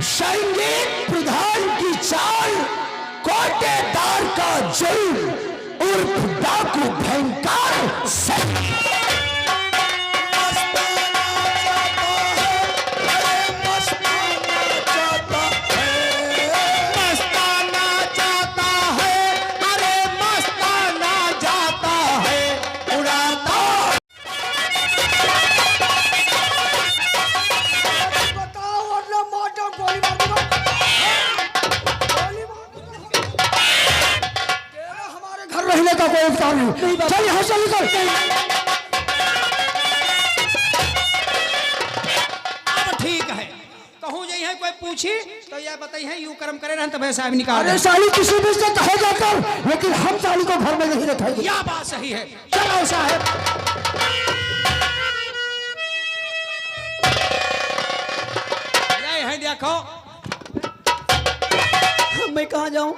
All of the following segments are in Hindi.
संगीत प्रधान की चाल, कोटेदार का जुल्म उर्फ डाकू भयंकर सही। रहने का कोई उपचार नहीं। चल यहाँ से निकल। अब ठीक है, कहूँ जाई है कोई पूछी तो यह बताई है यूं कर्म करे रहन तब साहब निकाल। अरे साली किसी भी से हो जाकर, लेकिन हम साली को घर में नहीं रखेंगे। यह बात सही है। चलो साहब। यह है देखो। मैं कहाँ जाऊँ?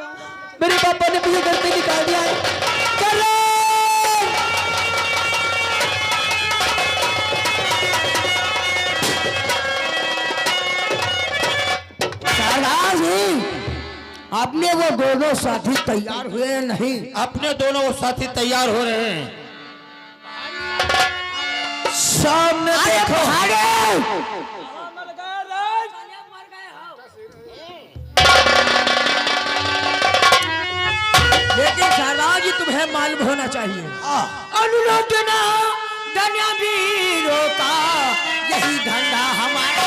मेरे पापा ने मुझे घर पे निकाल दिया है। अपने वो दोनों साथी तैयार हुए हैं? नहीं, अपने दोनों साथी तैयार हो रहे हैं। सामने देखो। लेकिन शाहराज जी तुम्हें मालूम होना चाहिए, अनुलोचना धन्य वीरों का यही धंधा हमारा।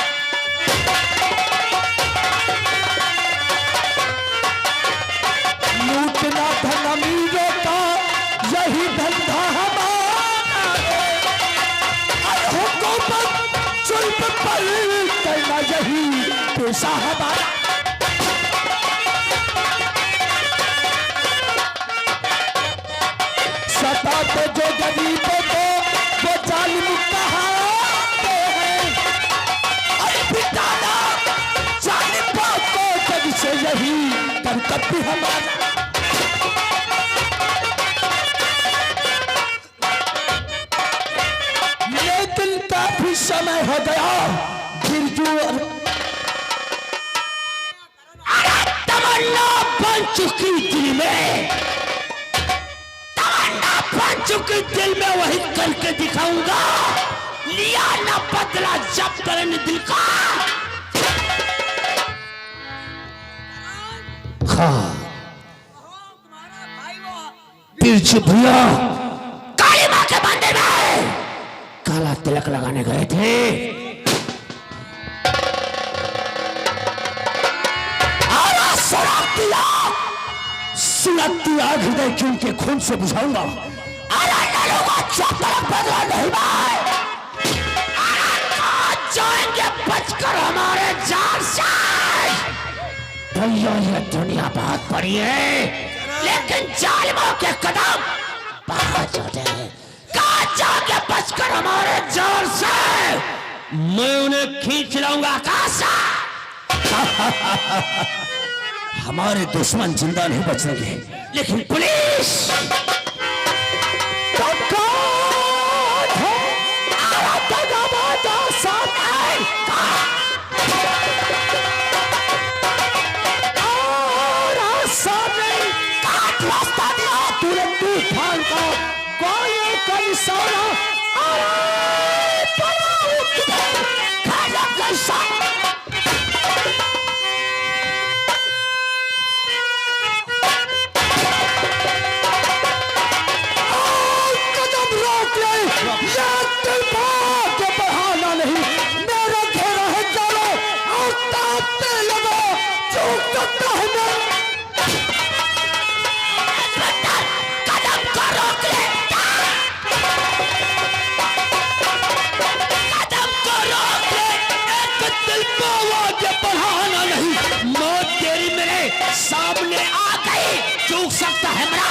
लूटना धन अमीरों का यही धंधा हमारा। हुकूमत जुल्म पर करना यही पेशा हमारा। सताते जो गरीबों को वो जालिम कहाते हैं। अरे पिटाना जालिमों को जग से यही कर्तव्य हमारा। लेकिन काफी समय हो गया बिरजू। अरे तमन्ना बन चुकी दिल में, बन चुकी दिल में वही करके दिखाऊंगा। लिया ना बदला जब करने दिल का। हाँ बिरजू भैया काली माँ के मंदिर में काला तिलक लगाने गए थे। सुलगती आग हृदय की उनके खून से बुझाऊंगा। बदला नहीं भाई, जाएंगे बचकर हमारे जान से। भैया ये दुनिया बहुत बड़ी है, लेकिन जालिमों के कदम बहुत छोटे हैं। कहाँ जाके बचकर हमारे जान से मैं उन्हें खींच लाऊंगा आकाश से। हमारे दुश्मन जिंदा नहीं बचेंगे, लेकिन पुलिस सामने आ गई, चूक सकता है मेरा।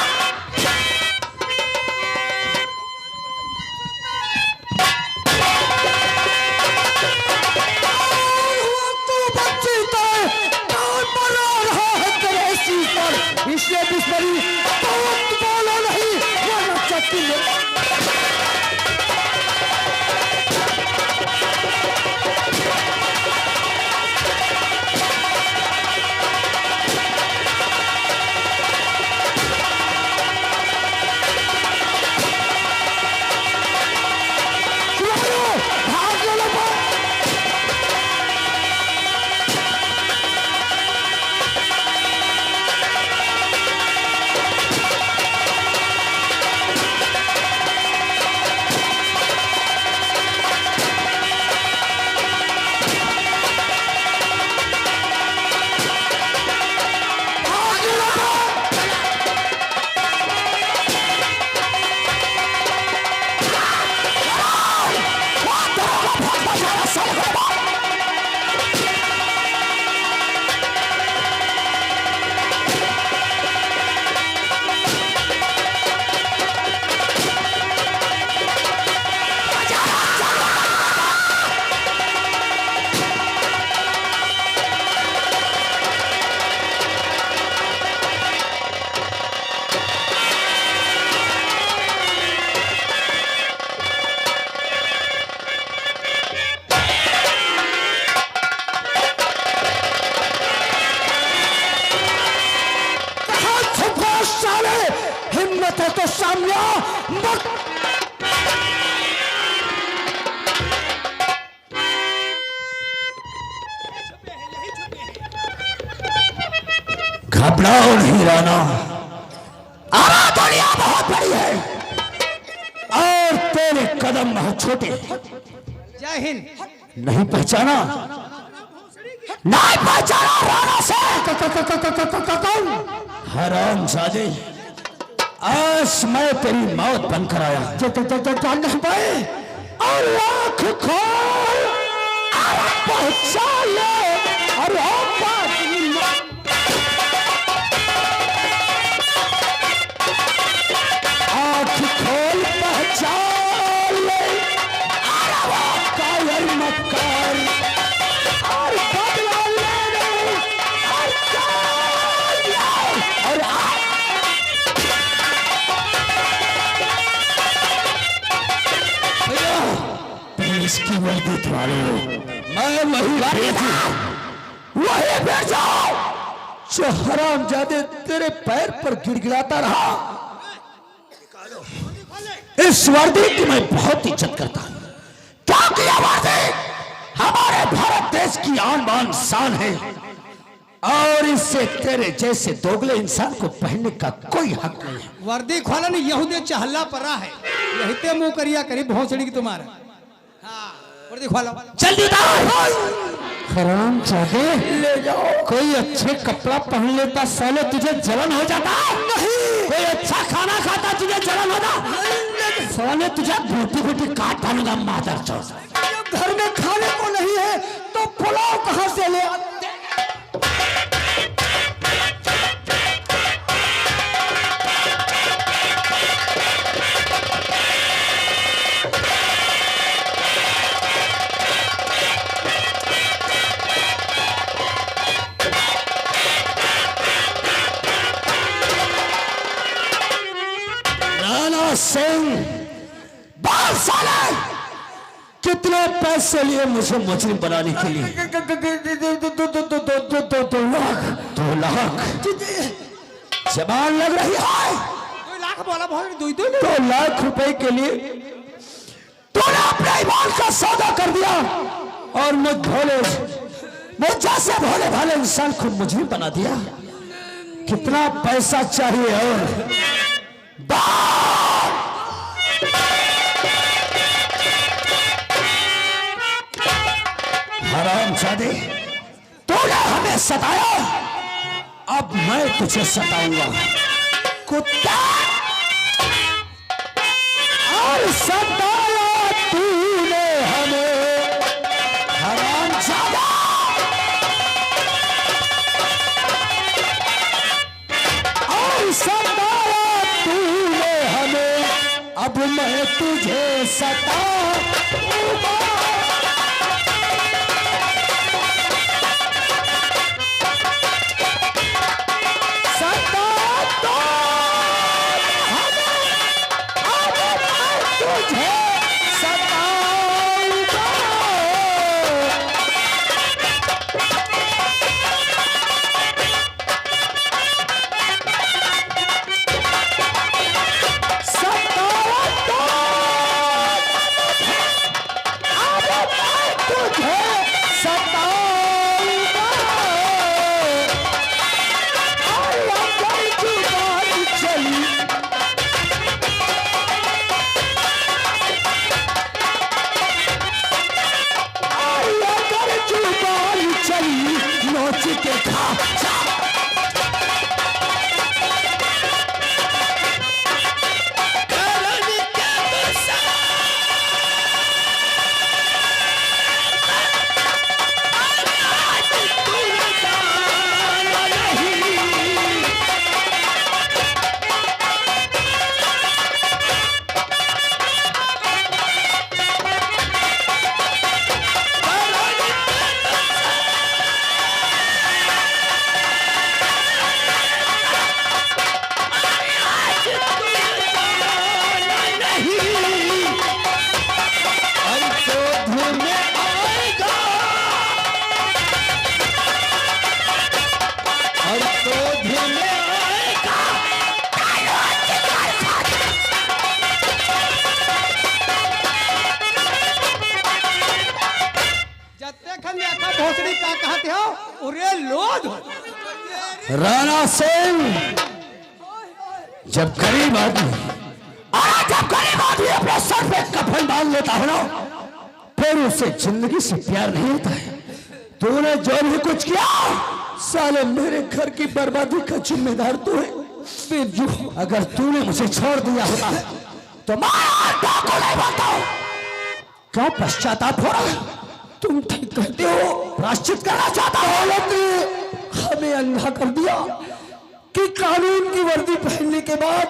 इसलिए दुश्मनी बहुत बोलो नहीं, वरना चक्की ताकत है तो सामने आ। घबराओ नहीं राना, अरे दुनिया बहुत बड़ी है और तेरे कदम बहुत छोटे। जय हिंद। नहीं पहचाना, नहीं पहचाना राणा से। हराम जादे, आज मैं तेरी मौत बनकर आया। जान नहीं पाए और आँख खोल और पहचान ले और आँख खोल पहचान ले और कायर मक्कार और बदला लेने और जान ले और इसकी वर्दी वाले मैं वही भेजाओ जो हराम जादे तेरे पैर पर गिड़गिड़ाता रहा। इस वर्दी की मैं बहुत इज्जत करता हूं क्योंकि यह वर्दी हमारे भारत देश की आन बान शान है और इससे तेरे जैसे दोगले इंसान को पहनने का कोई हक नहीं है। वर्दी खोला नहीं, यहूदे चहल्ला परा है, यही ते मुंह करिया करी भोसड़ी की तुम्हारा। हाँ, वर्दी खोला। जल्दी हराम जादे ले जाओ। कोई अच्छे कपड़ा पहन लेता साले तुझे जलन हो जाता नहीं। कोई अच्छा खाना खाता तुझे जलन होता साले तुझे बूटी बूटी काट डालूंगा मादर चौथ। घर में खाने को नहीं है तो पुलाव कहां से ले आते? सिंह बाल साले कितने पैसे लिए मुझे मुजरिम बनाने के लिए? 2 लाख जबान लग रही है। 2 लाख बोला बोल 2 लाख रुपए के लिए तूने अपने ईमान का सौदा कर दिया और मुझ जैसे भोले भाले इंसान को मुजरिम बना दिया। कितना पैसा चाहिए? और हराम जादे तूने हमें सताया, अब मैं तुझे सताऊंगा कुत्ता। और सताया तूने हमें हराम जादा, और सताया तूने हमें, अब मैं तुझे सताऊंगा। उरे लोध राणा सिंह, जब गरीब आदमी अपने सर पे कफन बांध लेता है ना, फिर उसे जिंदगी से प्यार नहीं होता है। तूने जो भी कुछ किया, साले मेरे घर की बर्बादी का जिम्मेदार तू है। फिर जो अगर तूने मुझे छोड़ दिया होता है तो मैं को नहीं बोलता हूं। क्यों पश्चाताप हो रहा है? तुम ठीक कहते हो, प्रायश्चित करना चाहता हो। हमें अंधा कर दिया कि कानून की वर्दी पहनने के बाद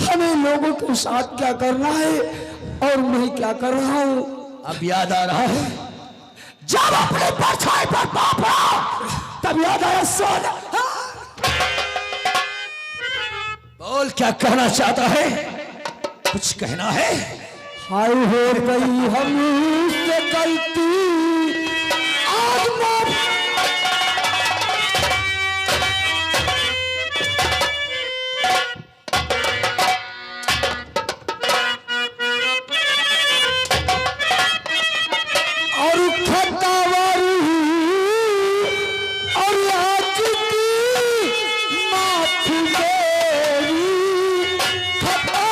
हमें लोगों के साथ क्या करना है और मैं क्या कर रहा हूं। अब याद आ रहा है, जब अपने परछाई पर पाप पड़ा तब याद आया। सोना बोल, क्या कहना चाहता है? कुछ कहना है? हाय हो गई हमसे गलती, आज माफ और खतावारी और आज की माफी मेरी खता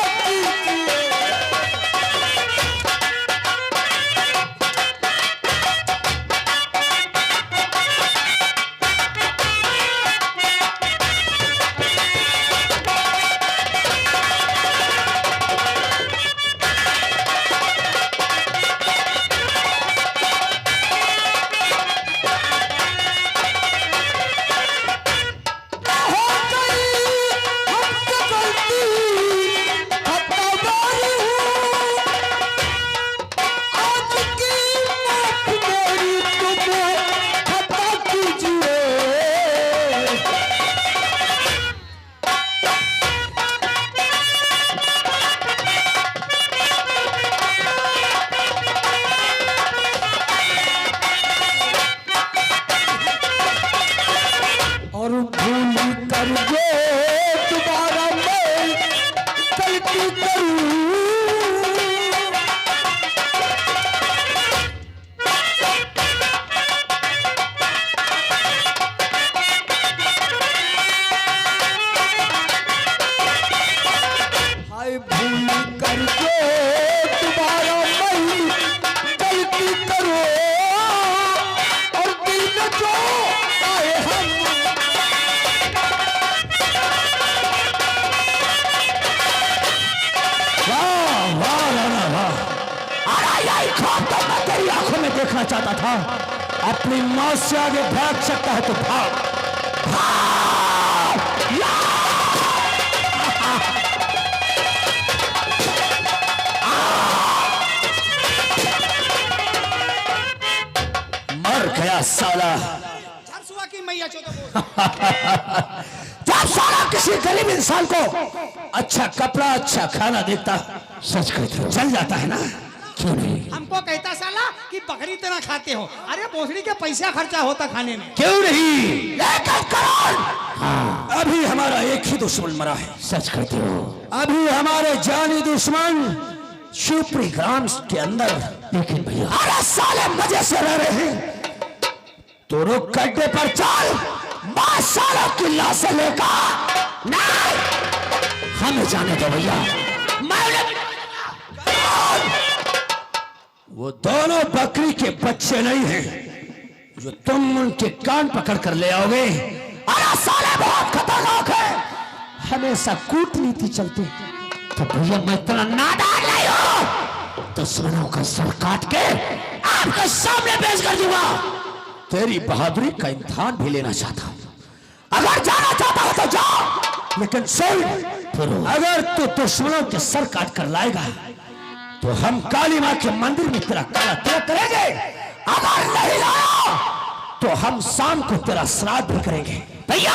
कीजिए। और भूल करके दोबारा मैं गलती करूं। हाय भूल करके दोबारा मैं गलती करूं और दिल में जो आए हम तेरी आंखों में देखना चाहता था। अपनी मौत से आगे भाग सकता है तो भाग, भाग! मर गया साला। सरसुआ की मैया चौदह जब साला किसी गरीब इंसान को अच्छा कपड़ा अच्छा खाना देखता, सच कहते हो चल जाता है ना। क्यों नहीं? हमको कहता साला कि बकरी तरह खाते हो। अरे भोसड़ी के पैसा खर्चा होता खाने में। क्यों नहीं? लेकिन करण, अभी हमारा एक ही दुश्मन मरा है। सच कहते हो? अभी हमारे जानी दुश्मन शिवपुरी ग्राम के अंदर। लेकिन भैया अरे साले मजे से रह रहे हैं तो रुक गड्ढे पर चल, 5 सालों की लाशें लेकर। नहीं, हमें जाने दो भैया। वो दोनों बकरी के बच्चे नहीं हैं जो तुम उनके कान पकड़ कर ले आओगे। अरे साले बहुत खतरनाक है, हमेशा कूटनीति चलती। तो भैया मैं इतना नादान नहीं हूं, दुश्मनों का सर काट के आपके सामने पेश कर दूंगा। तेरी बहादुरी का इम्तिहान भी लेना चाहता हूं। अगर जाना चाहता हो तो जाओ, लेकिन सुन, अगर तू दुश्मनों के सर काट कर लाएगा तो हम काली मां के मंदिर में तेरा काला तिलक करेंगे। अगर नहीं लाया तो हम शाम को तेरा श्राद्ध भी करेंगे। भैया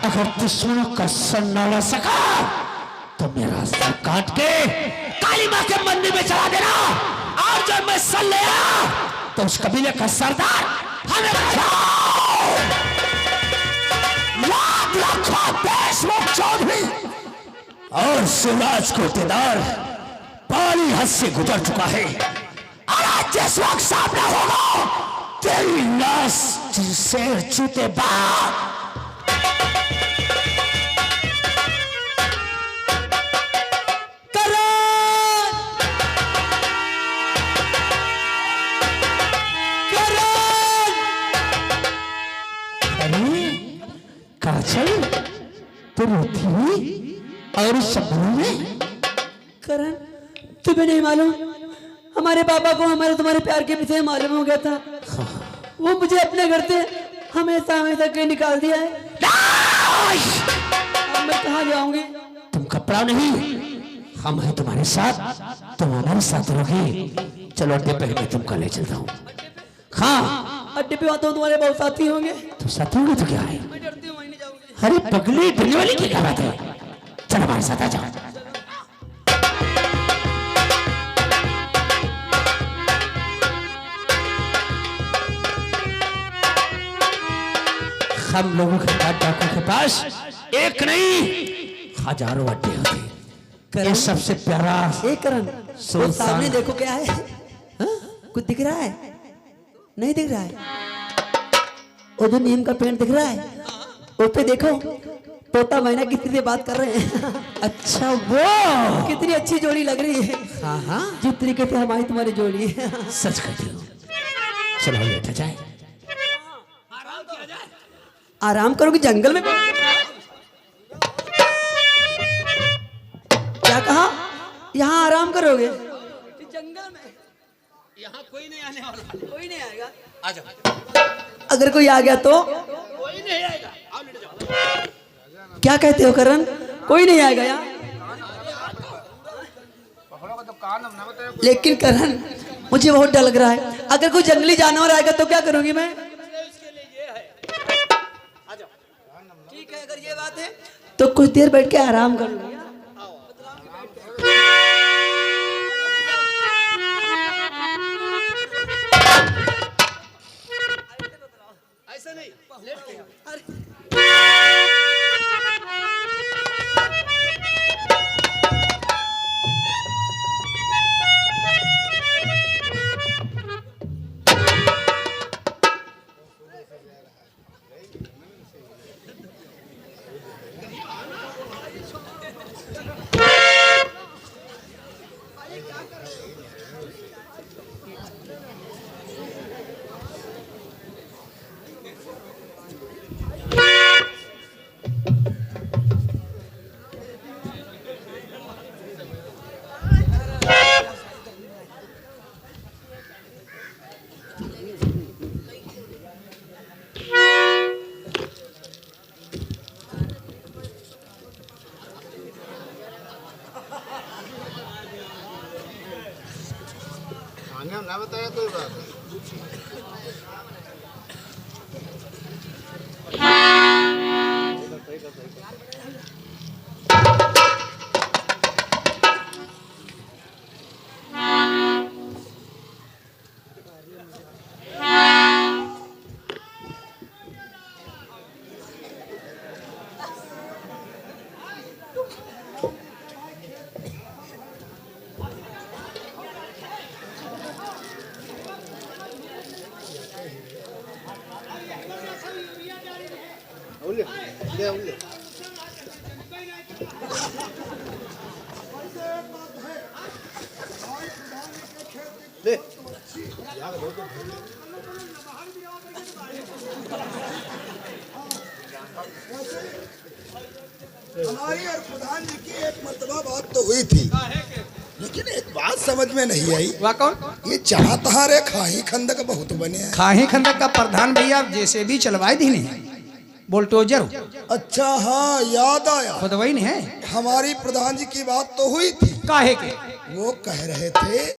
अगर दुश्मनों का सर न ला सका तो मेरा सर काट के काली मां के मंदिर में चला देना। और जब मैं सर ले आया तो उस कबीले का सरदार हमें याद रखो, देशमुख चौधरी और शिवराज को तेदार पानी हद से गुजर चुका है। और आज जिस वक्त सामने होगा तेरी लाश शेर चूते बाप, काजल तो रोती हुई और सपनों में। करण, तुम्हें नहीं मालूम, हमारे पापा को हमारे तुम्हारे प्यार के पीछे मालूम हो गया था। वो मुझे अपने घर से हमेशा हमेशा कहीं निकाल दिया है। अब मैं कहाँ जाऊंगी? तुम कपड़ा नहीं, हम हैं तुम्हारे साथ, तुम हमारे साथ रहोगे। चलो अड्डे पे मैं तुमको ले चलता हूँ। हाँ, अड्डे पे आता हूँ, तुम्हारे बहुत साथी होंगे। तो साथी होंगे तो क्या है? मैं डरती हूँ, वहीं नहीं जाऊंगी। अरे पगली डरने वाली की क्या बात है? चलो हमारे साथ आ जाओ। हम लोगों के डाकू के पास एक नहीं हजारों अड्डे होते। ये सबसे प्यारा करण, वो सुल्तान। सामने देखो क्या है? हाँ? कुछ दिख रहा है? नहीं दिख रहा है? वो जो नीम का पेड़ दिख रहा है, उस पे देखो, तोता मैना किसी से बात कर रहे हैं। अच्छा, वो कितनी अच्छी जोड़ी लग रही है। हाँ हाँ, जिस तरीके से हमारी तुम्हारी जोड़ी है। सच कहती हो। चलो बैठा जाए। आराम करोगे जंगल में? क्या कहा? यहाँ आराम करोगे? जंगल में यहाँ कोई नहीं आने वाला। कोई नहीं आएगा। आ जाओ। अगर कोई आ गया तो कोई नहीं आएगा। आओ लेट जाओ। क्या कहते हो करण? कोई नहीं आएगा यहाँ? लेकिन करण, मुझे बहुत डर लग रहा है। अगर कोई जंगली जानवर आएगा तो क्या करूंगी मैं? ठीक है, अगर ये बात है तो कुछ देर बैठ के आराम कर लूंगी। ऐसा नहीं, लेट के। ना बताया कोई बात है। हमारी और प्रधान जी की एक मर्तबा बात तो हुई थी, लेकिन एक बात समझ में नहीं आई। वह कौन? ये जहाँ तहाँ रे खाही खंदक बहुत बने हैं। खाही खंदक का प्रधान भैया जैसे भी चलवाए दी नहीं, बुलडोजर। अच्छा हाँ, याद आया। खुद वही नहीं है। हमारी प्रधान जी की बात तो हुई थी। काहे के? वो कह रहे थे